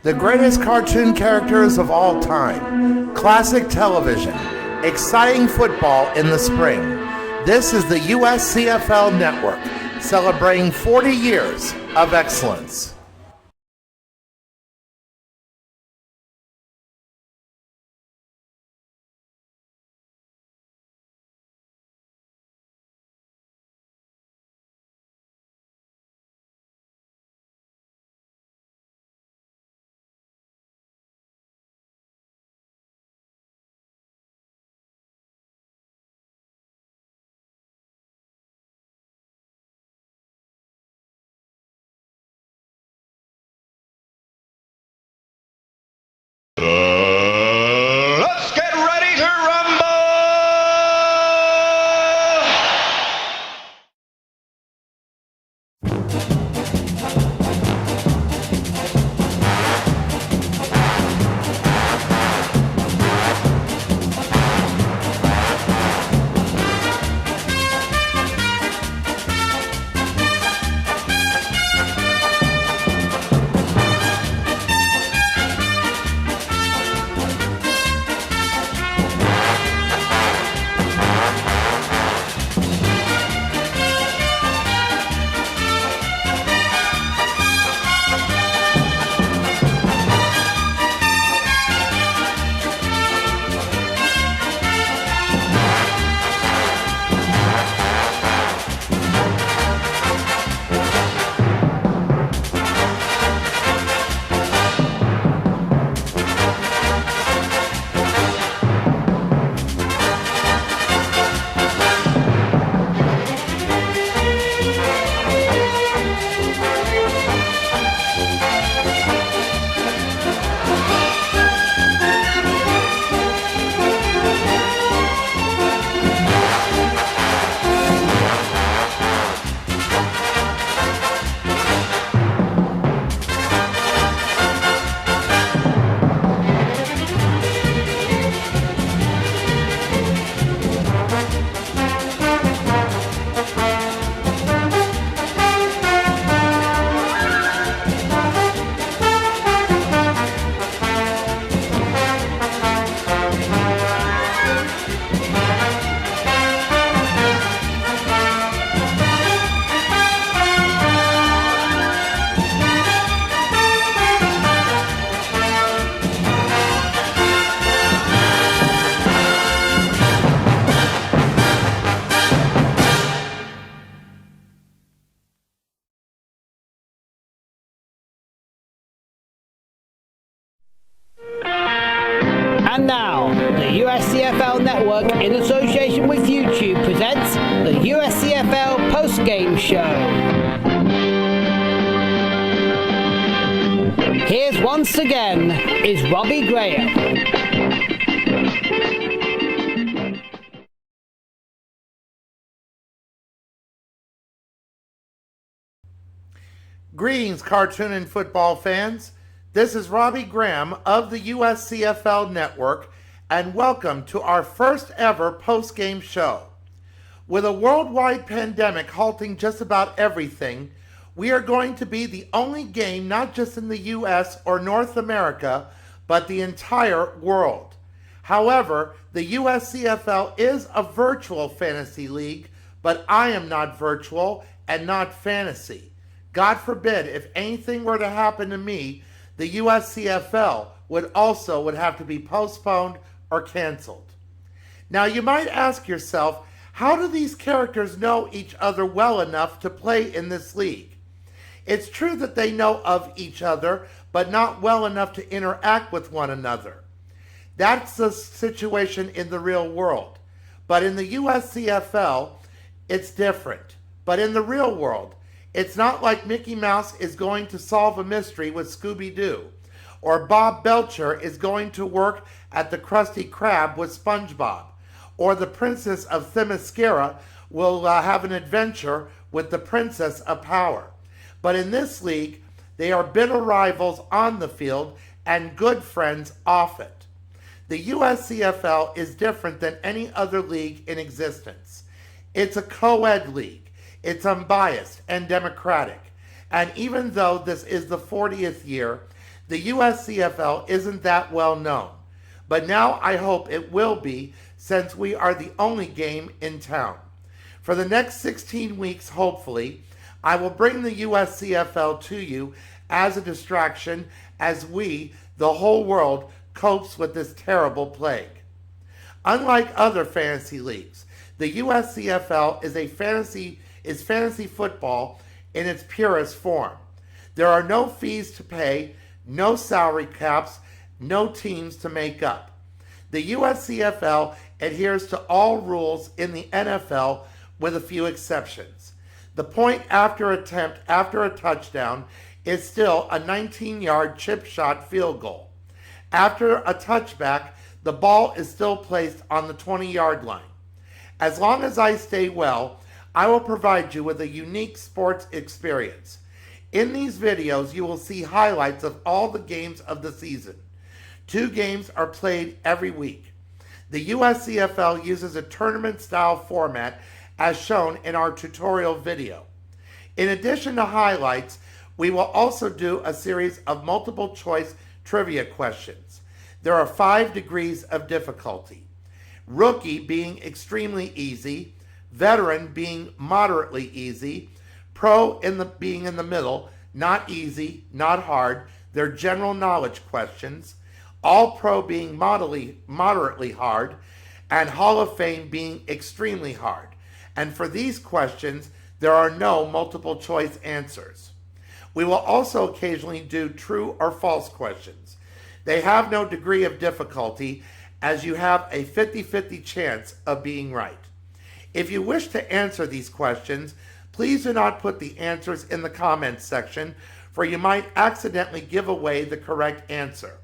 The greatest cartoon characters of all time, classic television, exciting football in the spring. This is the USCFL Network, celebrating 40 years of excellence. Let's get ready to rumble! And now, the USCFL Network, in association with YouTube, presents the USCFL Post-Game Show. Here's once again is Robbie Graham. Greetings, cartoon and football fans. This is Robbie Graham of the USCFL Network, and welcome to our first ever post-game show. With a worldwide pandemic halting just about everything, we are going to be the only game not just in the US or North America, but the entire world. However, the USCFL is a virtual fantasy league, but I am not virtual and not fantasy. God forbid, if anything were to happen to me, the USCFL would have to be postponed or canceled. Now you might ask yourself, how do these characters know each other well enough to play in this league? It's true that they know of each other, but not well enough to interact with one another. That's the situation in the real world. But in the USCFL, it's different. But in the real world, it's not like Mickey Mouse is going to solve a mystery with Scooby-Doo, or Bob Belcher is going to work at the Krusty Krab with SpongeBob, or the Princess of Themyscira will have an adventure with the Princess of Power. But in this league, they are bitter rivals on the field and good friends off it. The USCFL is different than any other league in existence. It's a co-ed league. It's unbiased and democratic. And even though this is the 40th year, The USCFL isn't that well known, but now I hope it will be since we are the only game in town. For the next 16 weeks, hopefully, I will bring the USCFL to you as a distraction as we, the whole world, copes with this terrible plague. Unlike other fantasy leagues, the USCFL is fantasy football in its purest form. There are no fees to pay, no salary caps, no teams to make up. The USCFL adheres to all rules in the NFL with a few exceptions. The point after attempt after a touchdown is still a 19-yard chip shot field goal. After a touchback, the ball is still placed on the 20-yard line. As long as I stay well, I will provide you with a unique sports experience. In these videos, you will see highlights of all the games of the season. 2 games are played every week. The USCFL uses a tournament-style format as shown in our tutorial video. In addition to highlights, we will also do a series of multiple-choice trivia questions. There are 5 degrees of difficulty. Rookie being extremely easy, veteran being moderately easy, pro being in the middle, not easy, not hard. They're general knowledge questions. All pro being moderately hard, and Hall of Fame being extremely hard. And for these questions, there are no multiple choice answers. We will also occasionally do true or false questions. They have no degree of difficulty, as you have a 50-50 chance of being right. If you wish to answer these questions, please do not put the answers in the comments section, for you might accidentally give away the correct answer.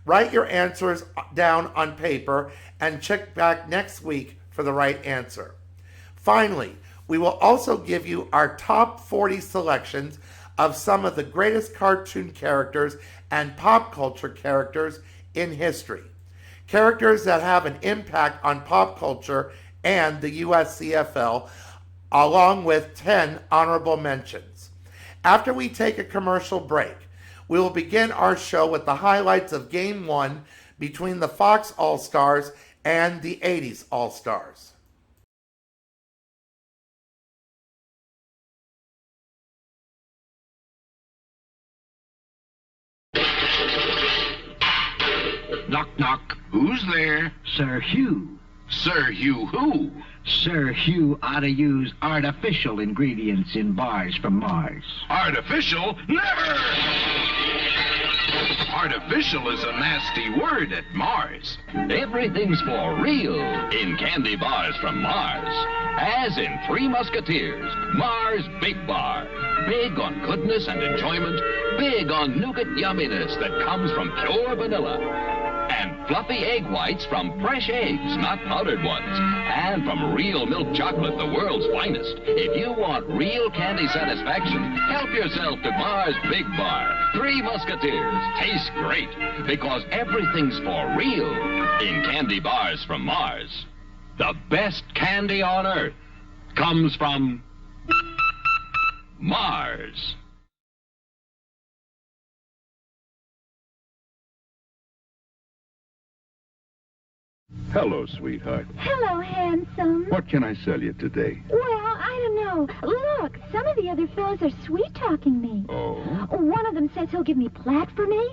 Write your answers down on paper and check back next week for the right answer. Finally, we will also give you our top 40 selections of some of the greatest cartoon characters and pop culture characters in history. Characters that have an impact on pop culture and the USCFL, along with 10 honorable mentions. After we take a commercial break, we will begin our show with the highlights of Game 1 between the Fox All-Stars and the 80s All-Stars. Knock, knock. Who's there? Sir Hugh. Sir Hugh who? Sir Hugh ought to use artificial ingredients in bars from Mars. Artificial? Never! Artificial is a nasty word at Mars. Everything's for real in candy bars from Mars. As in Three Musketeers, Mars Big Bar. Big on goodness and enjoyment. Big on nougat yumminess that comes from pure vanilla. And fluffy egg whites from fresh eggs, not powdered ones. And from real milk chocolate, the world's finest. If you want real candy satisfaction, help yourself to Mars Big Bar. Three Musketeers. Tastes great because everything's for real in candy bars from Mars. The best candy on Earth comes from Mars. Hello, sweetheart. Hello, handsome. What can I sell you today? Well, I don't know. Look, some of the other fellows are sweet-talking me. Oh? One of them says he'll give me plaid for me.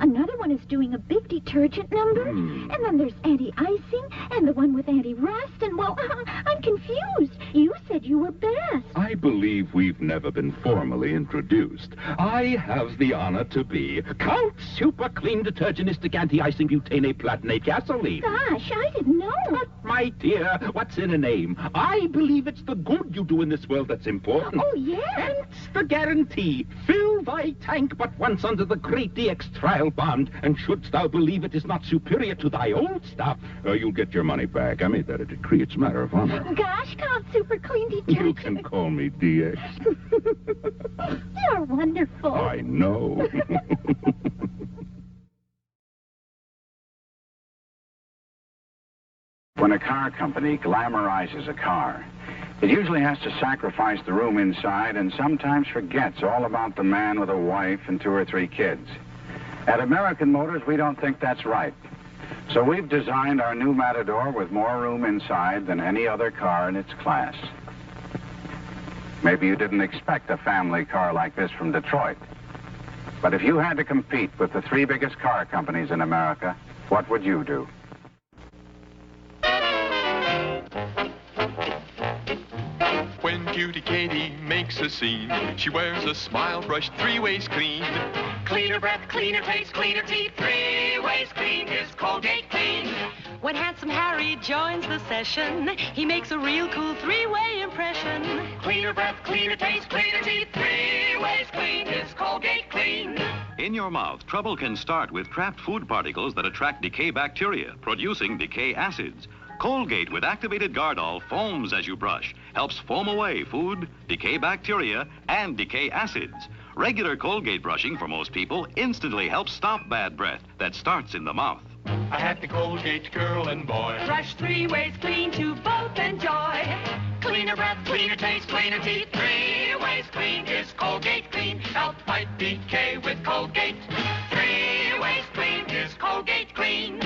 Another one is doing a big detergent number. And then there's anti-icing and the one with anti-rust. And, well, I'm confused. You said you were best. I believe we've never been formally introduced. I have the honor to be Count Super Clean Detergentistic Anti-Icing Butane Platinate Gasoline. Gosh, I didn't know. But, my dear, what's in a name? I believe it's the good you do in this world that's important. Oh, yes. Hence the guarantee. Fill thy tank but once under the great DX trial bond, and shouldst thou believe it is not superior to thy old stuff, you'll get your money back. I made that a decree. It's a matter of honor. Gosh, Count Super Clean Detergent. You can call me DX. You're wonderful. I know. When a car company glamorizes a car, it usually has to sacrifice the room inside and sometimes forgets all about the man with a wife and 2 or 3 kids. At American Motors, we don't think that's right. So we've designed our new Matador with more room inside than any other car in its class. Maybe you didn't expect a family car like this from Detroit. But if you had to compete with the three biggest car companies in America, what would you do? When Cutie Katie makes a scene, she wears a smile brush 3 ways clean. Cleaner breath, cleaner taste, cleaner teeth, 3 ways clean is Colgate Clean. When handsome Harry joins the session, he makes a real cool 3-way impression. Cleaner breath, cleaner taste, cleaner teeth, 3 ways clean is Colgate Clean. In your mouth, trouble can start with trapped food particles that attract decay bacteria, producing decay acids. Colgate with activated Gardol foams as you brush, helps foam away food, decay bacteria, and decay acids. Regular Colgate brushing for most people instantly helps stop bad breath that starts in the mouth. I had the Colgate girl and boy. Brush 3 ways clean to both enjoy. Cleaner breath, cleaner taste, cleaner teeth, 3 ways clean is Colgate Clean. Help fight decay with Colgate. 3 ways clean is Colgate Clean.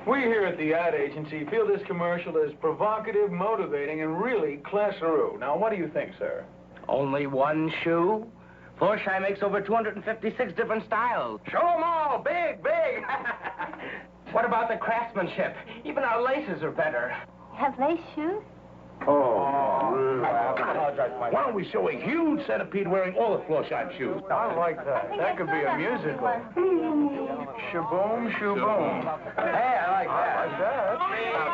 We here at the ad agency feel this commercial is provocative, motivating, and really class-a-roo. Now, what do you think, sir? Only one shoe? Florsheim makes over 256 different styles. Show them all, big, big. What about the craftsmanship? Even our laces are better. Have lace shoes? I apologize, Mike. Why don't we show a huge centipede wearing all the Florsheim shoes? I like that. That could be a musical. Shaboom, shaboom. Hey, I like that. I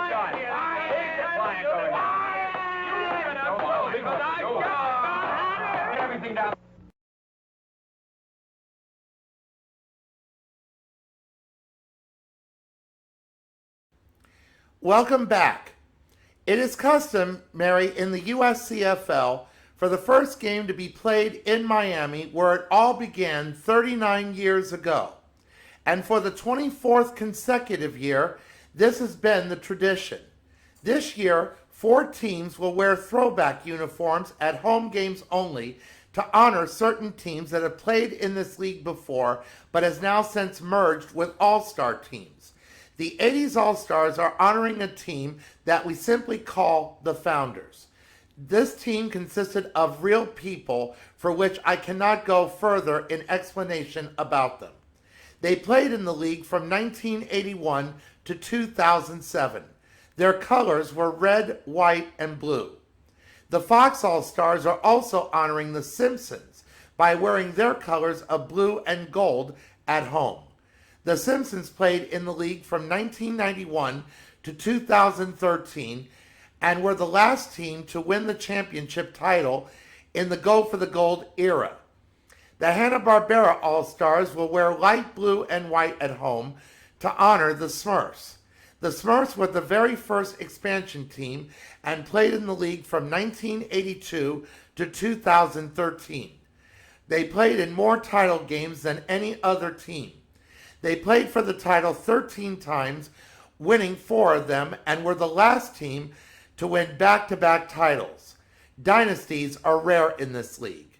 like that. Everything down. Welcome back. It is customary in the USCFL for the first game to be played in Miami, where it all began 39 years ago. And for the 24th consecutive year, this has been the tradition. This year, 4 teams will wear throwback uniforms at home games only to honor certain teams that have played in this league before, but has now since merged with all-star teams. The 80s All-Stars are honoring a team that we simply call the Founders. This team consisted of real people for which I cannot go further in explanation about them. They played in the league from 1981 to 2007. Their colors were red, white, and blue. The Fox All-Stars are also honoring the Simpsons by wearing their colors of blue and gold at home. The Simpsons played in the league from 1991 to 2013 and were the last team to win the championship title in the Go for the Gold era. The Hanna-Barbera All-Stars will wear light blue and white at home to honor the Smurfs. The Smurfs were the very first expansion team and played in the league from 1982 to 2013. They played in more title games than any other team. They played for the title 13 times, winning 4 of them, and were the last team to win back-to-back titles. Dynasties are rare in this league.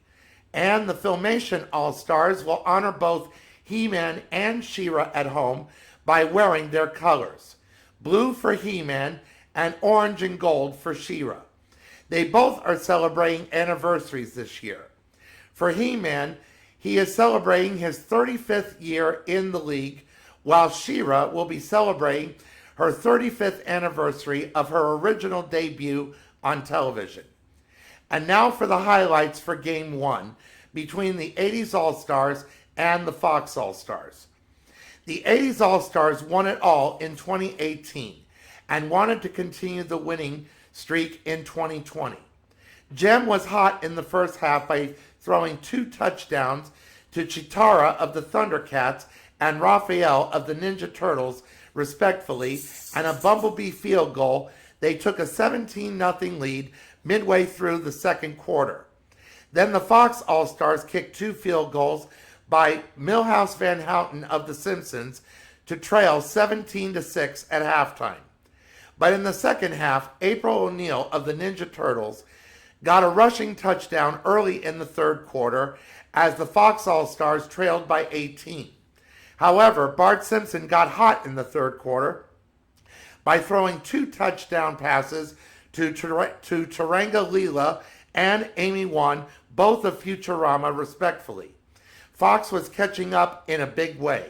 And the Filmation All-Stars will honor both He-Man and She-Ra at home by wearing their colors. Blue for He-Man and orange and gold for She-Ra. They both are celebrating anniversaries this year. For He-Man, he is celebrating his 35th year in the league, while She-Ra will be celebrating her 35th anniversary of her original debut on television. And now for the highlights for Game 1 between the 80s All-Stars and the Fox All-Stars. The 80s All-Stars won it all in 2018 and wanted to continue the winning streak in 2020. Jem was hot in the first half by throwing 2 touchdowns to Chitara of the Thundercats and Raphael of the Ninja Turtles, respectively, and a Bumblebee field goal. They took a 17-0 lead midway through the second quarter. Then the Fox All-Stars kicked 2 field goals by Milhouse Van Houten of The Simpsons to trail 17-6 at halftime. But in the second half, April O'Neil of the Ninja Turtles got a rushing touchdown early in the third quarter as the Fox All-Stars trailed by 18. However, Bart Simpson got hot in the third quarter by throwing 2 touchdown passes to Taranga Leela and Amy Wan, both of Futurama, respectfully. Fox was catching up in a big way,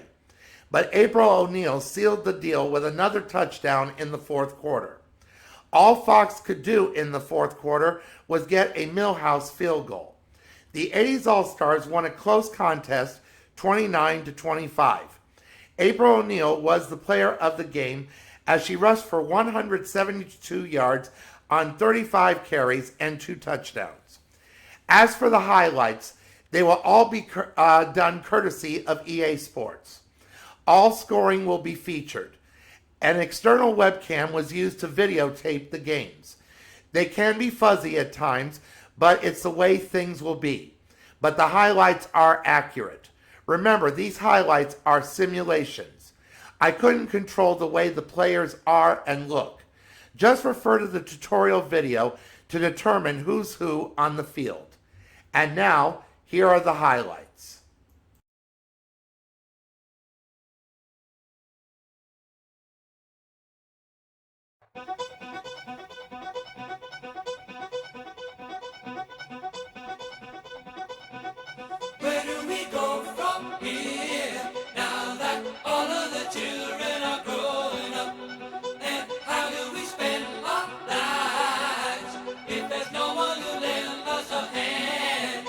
but April O'Neil sealed the deal with another touchdown in the fourth quarter. All Fox could do in the fourth quarter was get a Millhouse field goal. The 80s All-Stars won a close contest 29-25. April O'Neil was the player of the game as she rushed for 172 yards on 35 carries and 2 touchdowns. As for the highlights, they will all be done courtesy of EA Sports. All scoring will be featured. An external webcam was used to videotape the games. They can be fuzzy at times, but it's the way things will be. But the highlights are accurate. Remember, these highlights are simulations. I couldn't control the way the players are and look. Just refer to the tutorial video to determine who's who on the field. And now, here are the highlights. Where do we go from here now that all of the children are growing up? And how do we spend our lives if there's no one to lend us a hand?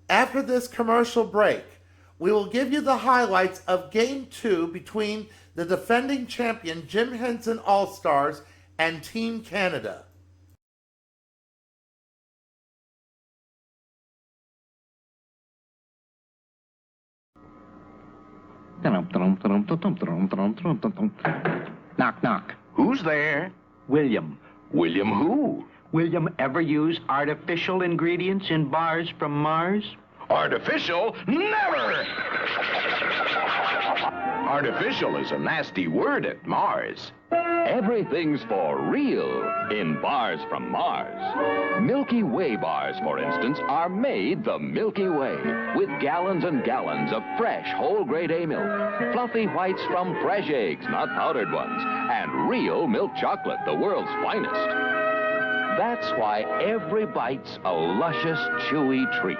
After this commercial break, we will give you the highlights of Game 2 between the defending champion Jim Henson All-Stars and Team Canada. Knock, knock. Who's there? William. William who? William ever use artificial ingredients in bars from Mars? Artificial? Never! Artificial is a nasty word at Mars. Everything's for real in bars from Mars. Milky Way bars, for instance, are made the Milky Way with gallons and gallons of fresh whole-grade A milk, fluffy whites from fresh eggs, not powdered ones, and real milk chocolate, the world's finest. That's why every bite's a luscious, chewy treat.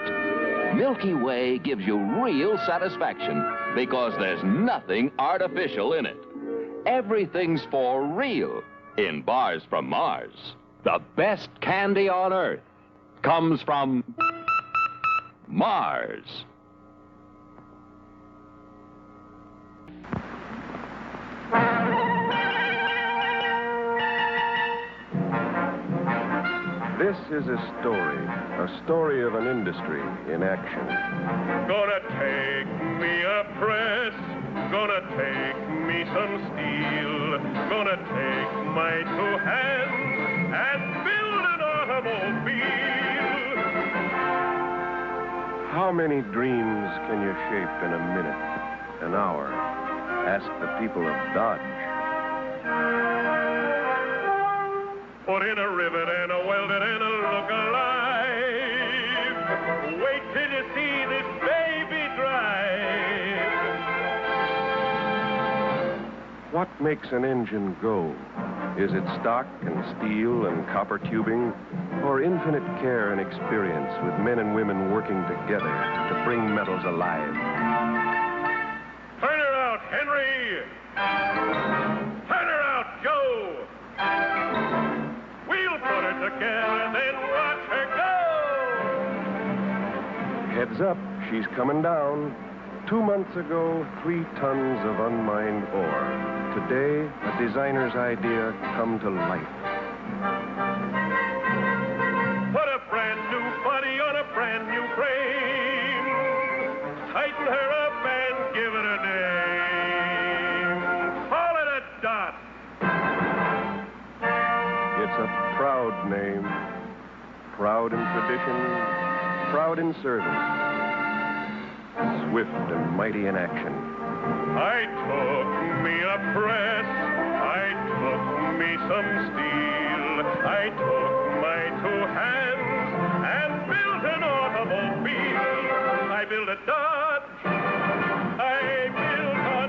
Milky Way gives you real satisfaction because there's nothing artificial in it. Everything's for real in bars from Mars. The best candy on Earth comes from Mars. This is a story of an industry in action. Gonna take me a press, gonna take me some steel, gonna take my two hands and build an automobile. How many dreams can you shape in a minute, an hour? Ask the people of Dodge. Put in a rivet and a welded and a look alive. Wait till you see this baby drive. What makes an engine go? Is it stock and steel and copper tubing, or infinite care and experience with men and women working together to bring metals alive? Turn her out, Henry! Turn her out, Joe! We'll put her together, then watch her go! Heads up, she's coming down. 2 months ago, 3 tons of unmined ore. Today, a designer's idea come to life. Put a brand new body on a brand new frame. Tighten her up and give it a name. Call it a dot. It's a proud name. Proud in tradition, proud in service. Swift and mighty in action. I took me a press, I took me some steel, I took my two hands and built an automobile. I built a Dodge, I built a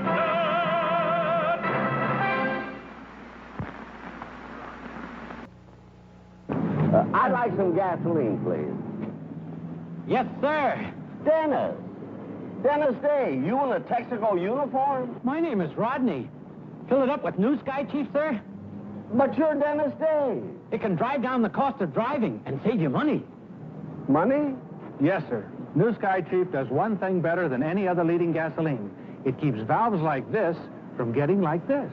Dodge. I'd like some gasoline, please. Yes, sir. Dennis. Dennis Day, you in a Texaco uniform? My name is Rodney. Fill it up with New Sky, Chief, sir? But you're Dennis Day. It can drive down the cost of driving and save you money. Money? Yes, sir. New Sky, Chief, does one thing better than any other leading gasoline. It keeps valves like this from getting like this.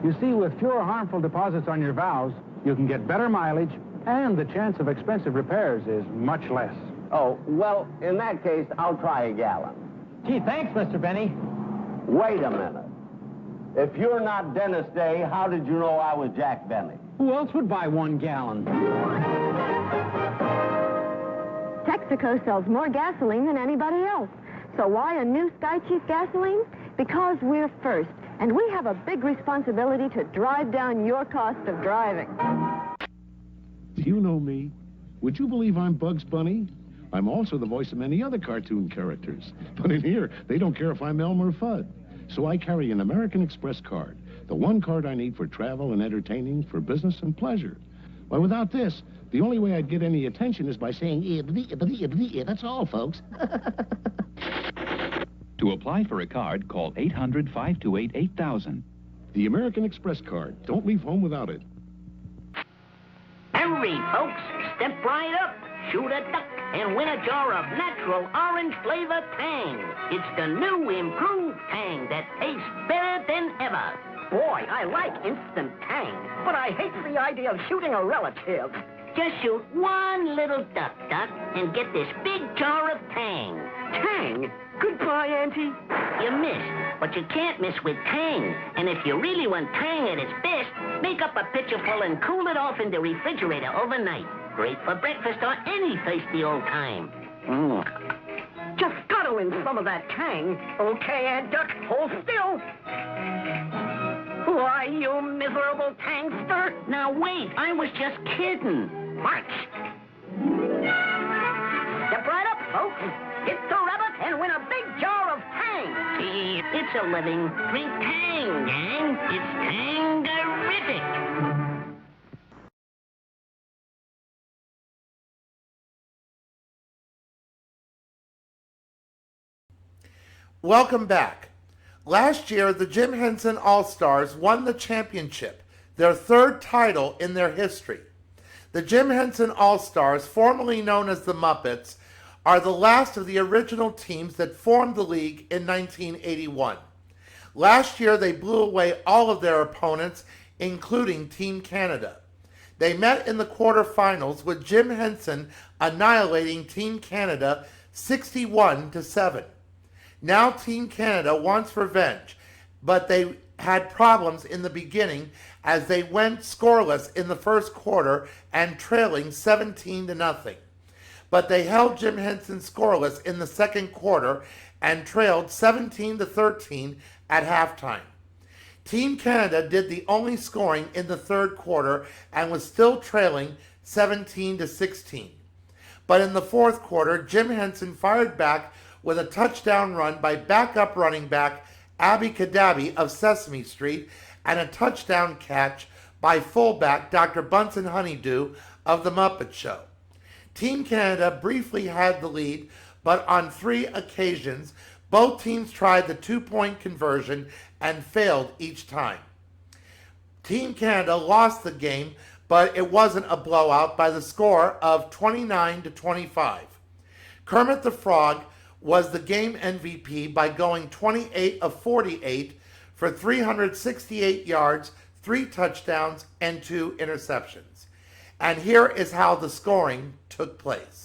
You see, with fewer harmful deposits on your valves, you can get better mileage, and the chance of expensive repairs is much less. Oh, well, in that case, I'll try a gallon. Gee, thanks, Mr. Benny. Wait a minute. If you're not Dennis Day, how did you know I was Jack Benny? Who else would buy 1 gallon? Texaco sells more gasoline than anybody else. So why a New Sky Chief gasoline? Because we're first, and we have a big responsibility to drive down your cost of driving. Do you know me? Would you believe I'm Bugs Bunny? I'm also the voice of many other cartoon characters. But in here, they don't care if I'm Elmer Fudd. So I carry an American Express card, the one card I need for travel and entertaining, for business and pleasure. Why, without this, the only way I'd get any attention is by saying, that's all, folks. To apply for a card, call 800-528-8000. The American Express card. Don't leave home without it. Hurry, folks. Step right up. shoot a duck, and win a jar of natural orange flavor Tang. It's the new improved Tang that tastes better than ever. Boy, I like instant Tang, but I hate the idea of shooting a relative. Just shoot one little duck, and get this big jar of Tang. Tang? Goodbye, Auntie. You missed, but you can't miss with Tang. And if you really want Tang at its best, make up a pitcher full and cool it off in the refrigerator overnight. Great for breakfast or any thirsty old time. Just gotta win some of that Tang. Okay, Aunt Duck, hold still. Why, you miserable Tangster? Now wait, I was just kidding. March. Step right up, folks. Hit the rabbit and win a big jar of Tang. It's a living. Drink Tang, gang. It's Tang-erific. Welcome back. Last year, the Jim Henson All-Stars won the championship, their third title in their history. The Jim Henson All-Stars, formerly known as the Muppets, are the last of the original teams that formed the league in 1981. Last year, they blew away all of their opponents, including Team Canada. They met in the quarterfinals with Jim Henson annihilating Team Canada 61-7. Now Team Canada wants revenge, but they had problems in the beginning as they went scoreless in the first quarter and trailing 17-0. But they held Jim Henson scoreless in the second quarter and trailed 17-13 at halftime. Team Canada did the only scoring in the third quarter and was still trailing 17-16. But in the fourth quarter, Jim Henson fired back with a touchdown run by backup running back Abby Kadabi of Sesame Street and a touchdown catch by fullback Dr. Bunsen Honeydew of The Muppet Show. Team Canada briefly had the lead, but on 3 occasions, both teams tried the 2-point conversion and failed each time. Team Canada lost the game, but it wasn't a blowout by the score of 29-25. Kermit the Frog was the game MVP by going 28 of 48 for 368 yards, 3 touchdowns, and 2 interceptions. And here is how the scoring took place.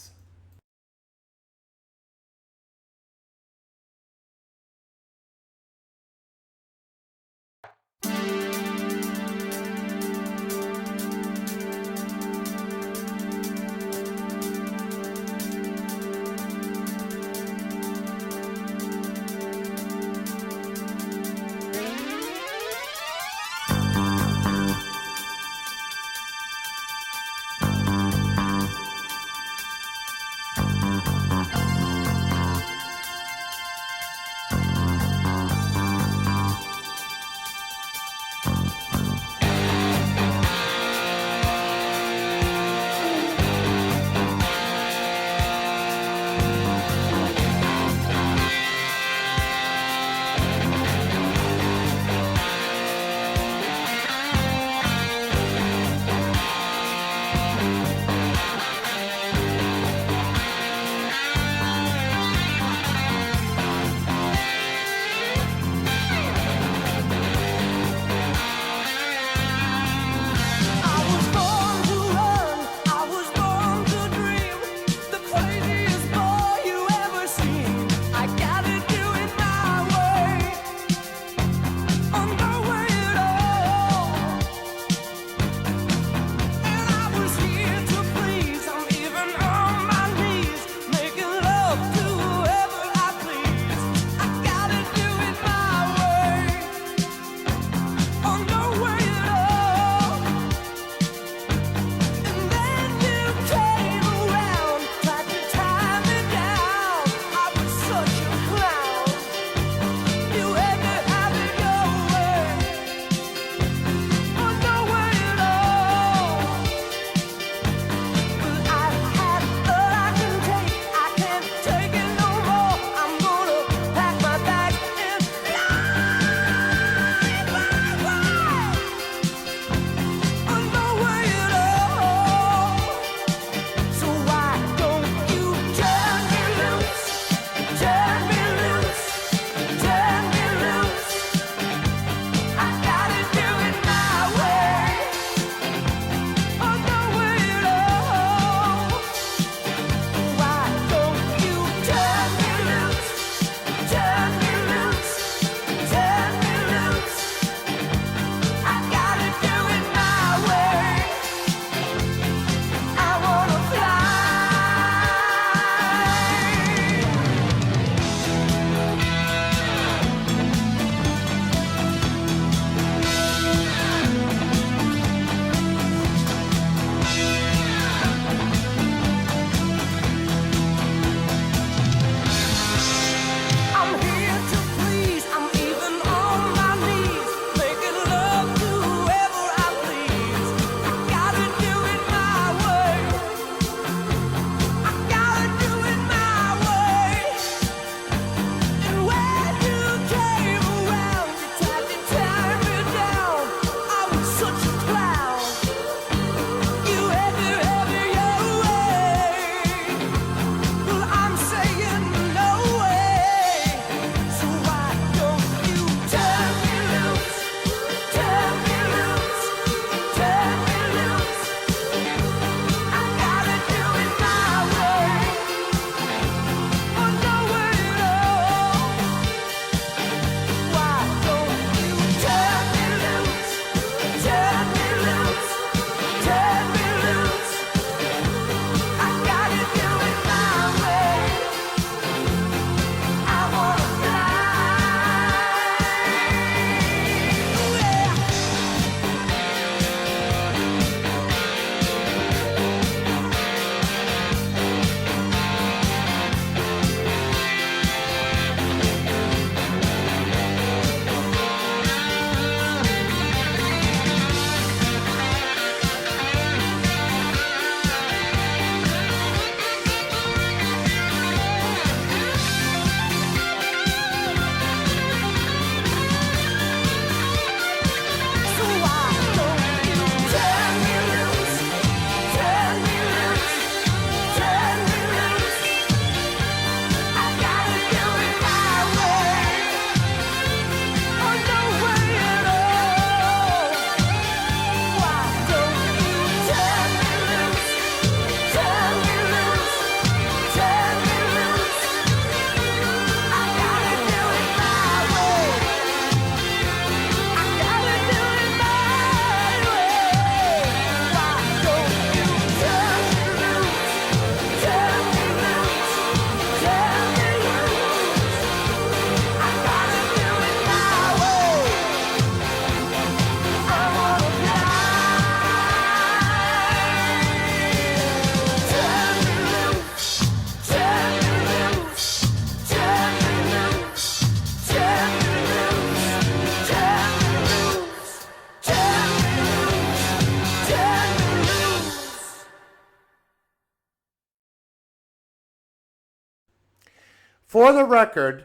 For the record,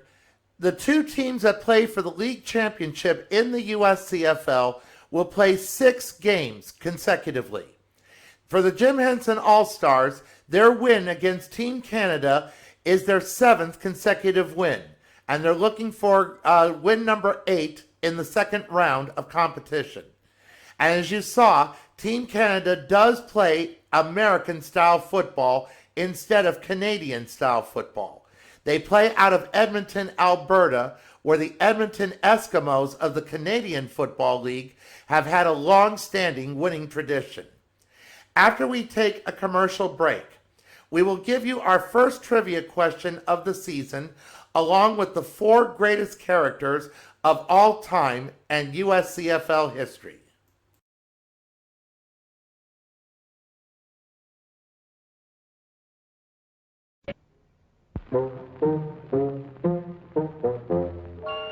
the two teams that play for the league championship in the USCFL will play 6 games consecutively. For the Jim Henson All-Stars, their win against Team Canada is their 7th consecutive win, and they're looking for win number 8 in the second round of competition. And as you saw, Team Canada does play American-style football instead of Canadian-style football. They play out of Edmonton, Alberta, where the Edmonton Eskimos of the Canadian Football League have had a long-standing winning tradition. After we take a commercial break, we will give you our first trivia question of the season, along with the 4 greatest characters of all time and USCFL history.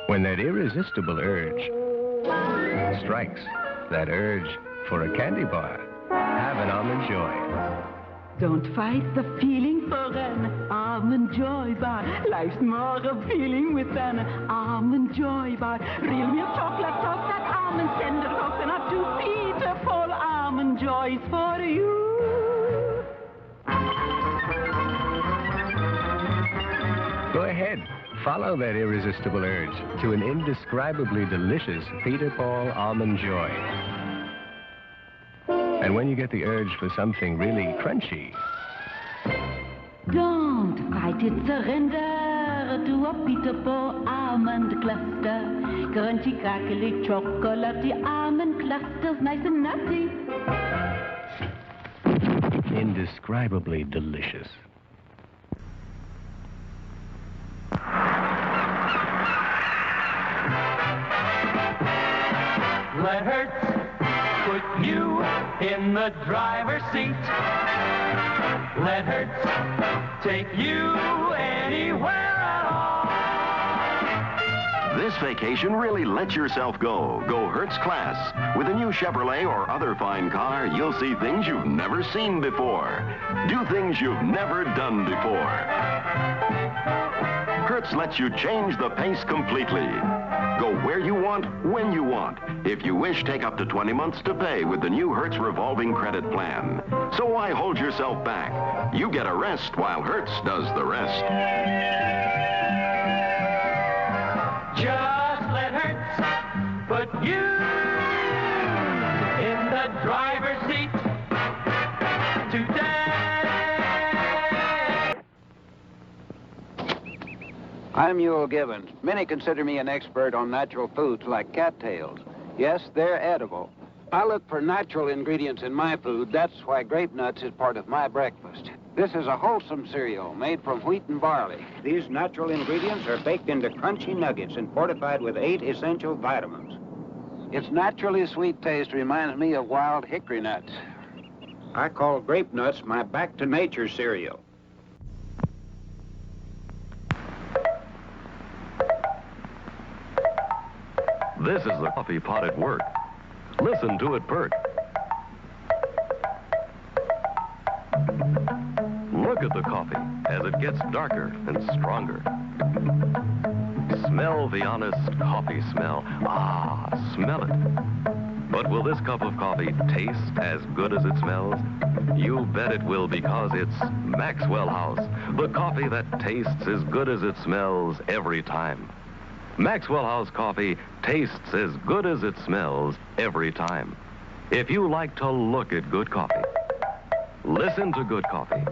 When that irresistible urge strikes, that urge for a candy bar, have an Almond Joy. Don't fight the feeling for an Almond Joy bar. Life's more appealing with an Almond Joy bar. Real milk chocolate sauce, that almond tender coconut, 2 Peter Paul Almond Joys for you. Go ahead, follow that irresistible urge to an indescribably delicious Peter Paul Almond Joy. And when you get the urge for something really crunchy, don't fight it, surrender to a Peter Paul almond cluster. Crunchy, crackly, chocolatey almond clusters, nice and nutty. indescribably delicious. Let Hertz put you in the driver's seat. Let Hertz take you anywhere at all. This vacation, really let yourself go. Go Hertz Class. With a new Chevrolet or other fine car, you'll see things you've never seen before. Do things you've never done before. Hertz lets you change the pace completely. Go where you want, when you want. If you wish, take up to 20 months to pay with the new Hertz revolving credit plan. So why hold yourself back? You get a rest while Hertz does the rest. Just let Hertz put you in the driver's seat today. I'm Yule Gibbons. Many consider me an expert on natural foods like cattails. Yes, they're edible. I look for natural ingredients in my food. That's why grape nuts is part of my breakfast. This is a wholesome cereal made from wheat and barley. These natural ingredients are baked into crunchy nuggets and fortified with 8 essential vitamins. Its naturally sweet taste reminds me of wild hickory nuts. I call grape nuts my back-to-nature cereal. This is the coffee pot at work. Listen to it perk. Look at the coffee as it gets darker and stronger. Smell the honest coffee smell. Ah, smell it. But will this cup of coffee taste as good as it smells? You bet it will, because it's Maxwell House, the coffee that tastes as good as it smells every time. Maxwell House coffee tastes as good as it smells every time. If you like to look at good coffee, listen to good coffee,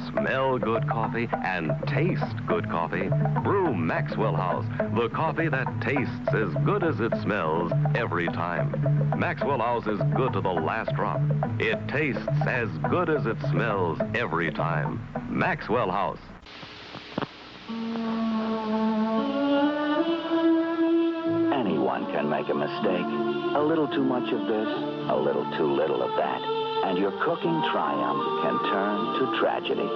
smell good coffee, and taste good coffee, brew Maxwell House, the coffee that tastes as good as it smells every time. Maxwell House is good to the last drop. It tastes as good as it smells every time. Maxwell House. Anyone can make a mistake. A little too much of this, a little too little of that. And your cooking triumph can turn to tragedy.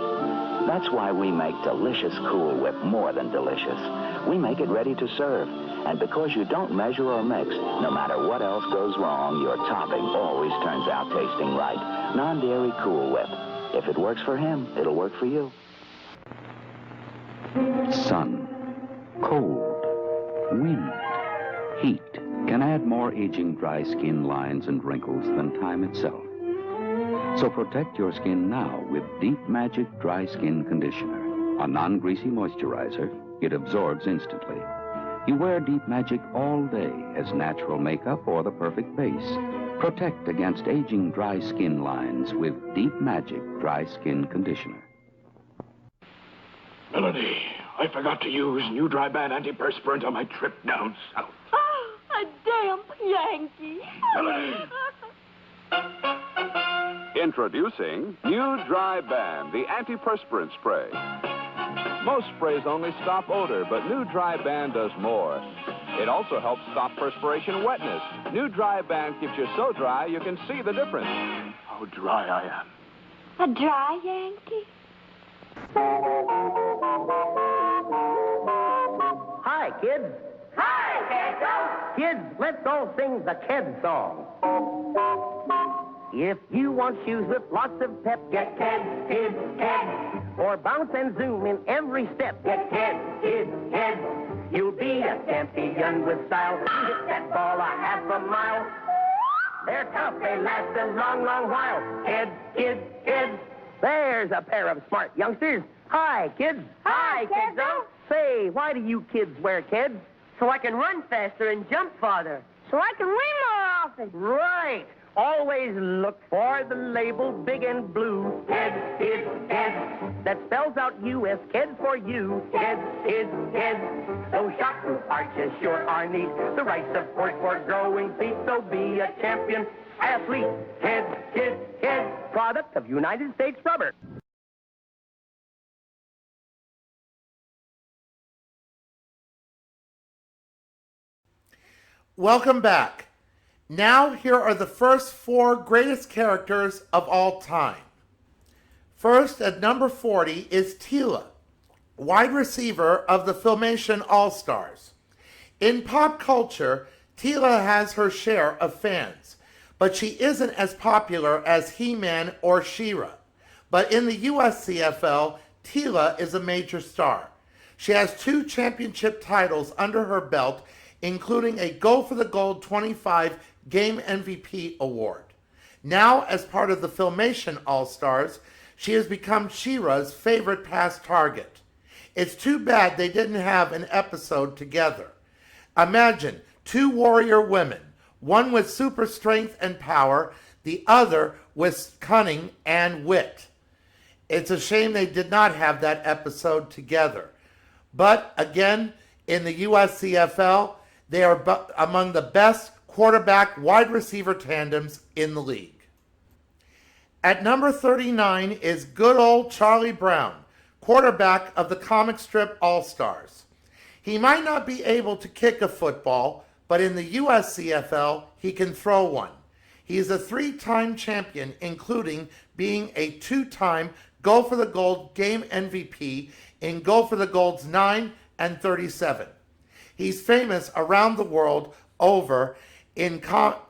That's why we make delicious Cool Whip more than delicious. We make it ready to serve. And because you don't measure or mix, no matter what else goes wrong, your topping always turns out tasting right. Non-dairy Cool Whip. If it works for him, it'll work for you. Sun, cold, wind, heat can add more aging dry skin lines and wrinkles than time itself. So protect your skin now with Deep Magic Dry Skin Conditioner. A non-greasy moisturizer, it absorbs instantly. You wear Deep Magic all day as natural makeup or the perfect base. Protect against aging dry skin lines with Deep Magic Dry Skin Conditioner. Melanie, I forgot to use new dry band antiperspirant on my trip down south. A damp Yankee. Melanie! Introducing new Dry Band, the antiperspirant spray. Most sprays only stop odor, but new Dry Band does more. It also helps stop perspiration wetness. New Dry Band keeps you so dry you can see the difference. How dry I am. A dry Yankee? Hi, kids. Hi, Pedro. Kids, let's all sing the Ked song. If you want shoes with lots of pep, get Ked, Kid, Ked. Or bounce and zoom in every step, get Ked, Kid, Ked. You'll be a champion with style. Hit that ball a half a mile. They're tough, they last a long, long while. Ked, Kid, Kid. There's a pair of smart youngsters. Hi, kids. Hi, Kiddo. Say, why do you kids wear Keds? So I can run faster and jump farther. So I can win more often. Right. Always look for the label big and blue. Ked, Kid, Ked. That spells out U.S. Ked for you. Ked, Kid, Ked. Those shot and arches sure are neat. The right support for growing feet. So be a champion athlete. Ked, Kid, Ked. Product of United States Rubber. Welcome back. Now, here are the first 4 greatest characters of all time. First, at number 40, is Tila, wide receiver of the Filmation All-Stars. In pop culture, Tila has her share of fans, but she isn't as popular as He-Man or She-Ra. But in the USCFL, Tila is a major star. She has 2 championship titles under her belt, including a Go for the Gold 25 Game MVP award. Now, as part of the Filmation All-Stars, she has become She-Ra's favorite past target. It's too bad they didn't have an episode together. Imagine 2 warrior women, one with super strength and power, the other with cunning and wit. It's a shame they did not have that episode together. But again, in the USCFL, they are among the best quarterback wide receiver tandems in the league. At number 39 is good old Charlie Brown, quarterback of the comic strip All-Stars. He might not be able to kick a football, but in the USCFL, he can throw one. He is a 3-time champion, including being a 2-time Go for the Gold game MVP in Go for the Gold's 9 and 37. He's famous around the world over in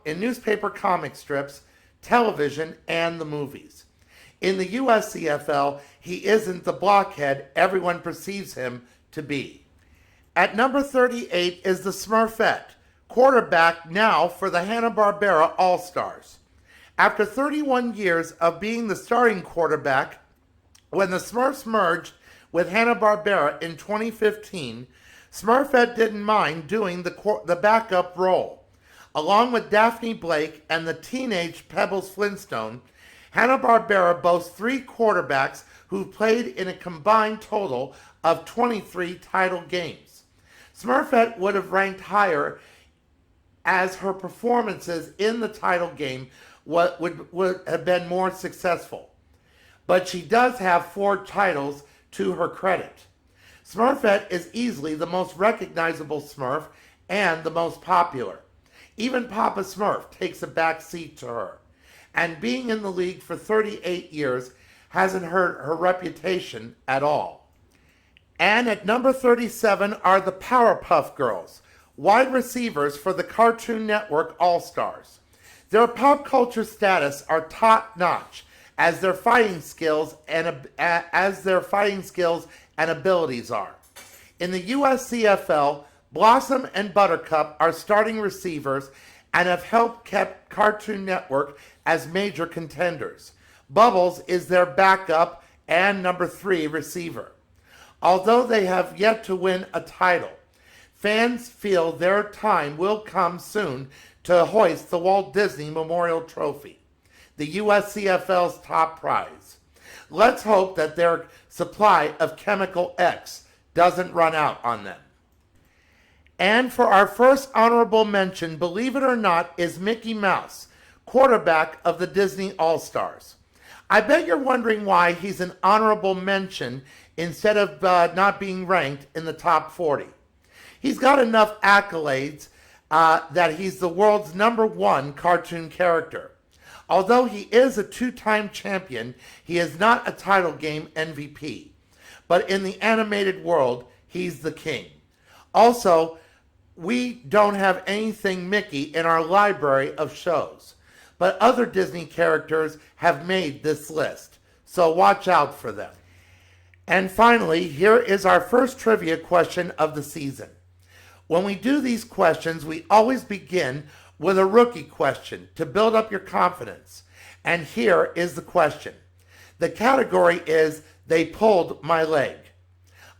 newspaper comic strips, television, and the movies. In the USCFL, he isn't the blockhead everyone perceives him to be. At number 38 is the Smurfette, quarterback now for the Hanna-Barbera All-Stars. After 31 years of being the starting quarterback, when the Smurfs merged with Hanna-Barbera in 2015, Smurfette didn't mind doing the backup role. Along with Daphne Blake and the teenage Pebbles Flintstone, Hanna-Barbera boasts 3 quarterbacks who played in a combined total of 23 title games. Smurfette would have ranked higher as her performances in the title game would have been more successful. But she does have 4 titles to her credit. Smurfette is easily the most recognizable Smurf and the most popular. Even Papa Smurf takes a back seat to her. And being in the league for 38 years hasn't hurt her reputation at all. And at number 37 are the Powerpuff Girls, wide receivers for the Cartoon Network All-Stars. Their pop culture status are top-notch, as their fighting skills and abilities are. In the USCFL, Blossom and Buttercup are starting receivers and have helped keep Cartoon Network as major contenders. Bubbles is their backup and number 3 receiver. Although they have yet to win a title, fans feel their time will come soon to hoist the Walt Disney Memorial Trophy, the USCFL's top prize. Let's hope that their supply of Chemical X doesn't run out on them. And for our first honorable mention, believe it or not, is Mickey Mouse, quarterback of the Disney All-Stars. I bet you're wondering why he's an honorable mention instead of not being ranked in the top 40. He's got enough accolades that he's the world's #1 cartoon character. Although he is a 2-time champion, he is not a title game MVP. But in the animated world, he's the king. Also, we don't have anything Mickey in our library of shows. But other Disney characters have made this list, so watch out for them. And finally, here is our first trivia question of the season. When we do these questions, we always begin with a rookie question to build up your confidence. And here is the question. The category is They Pulled My Leg.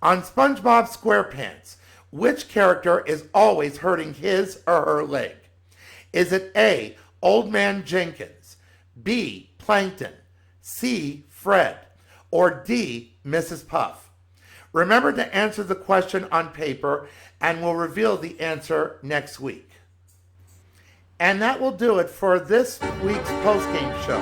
On SpongeBob SquarePants, which character is always hurting his or her leg? Is it A, Old Man Jenkins, B, Plankton, C, Fred, or D, Mrs. Puff? Remember to answer the question on paper, and we'll reveal the answer next week. And that will do it for this week's postgame show.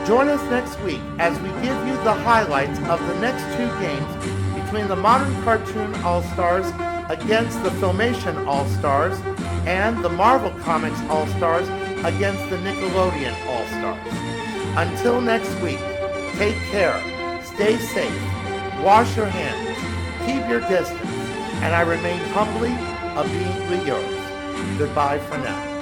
Join us next week as we give you the highlights of the next 2 games between the Modern Cartoon All-Stars against the Filmation All-Stars and the Marvel Comics All-Stars against the Nickelodeon All-Stars. Until next week, take care, stay safe, wash your hands, keep your distance, and I remain humbly, obediently yours. Goodbye for now.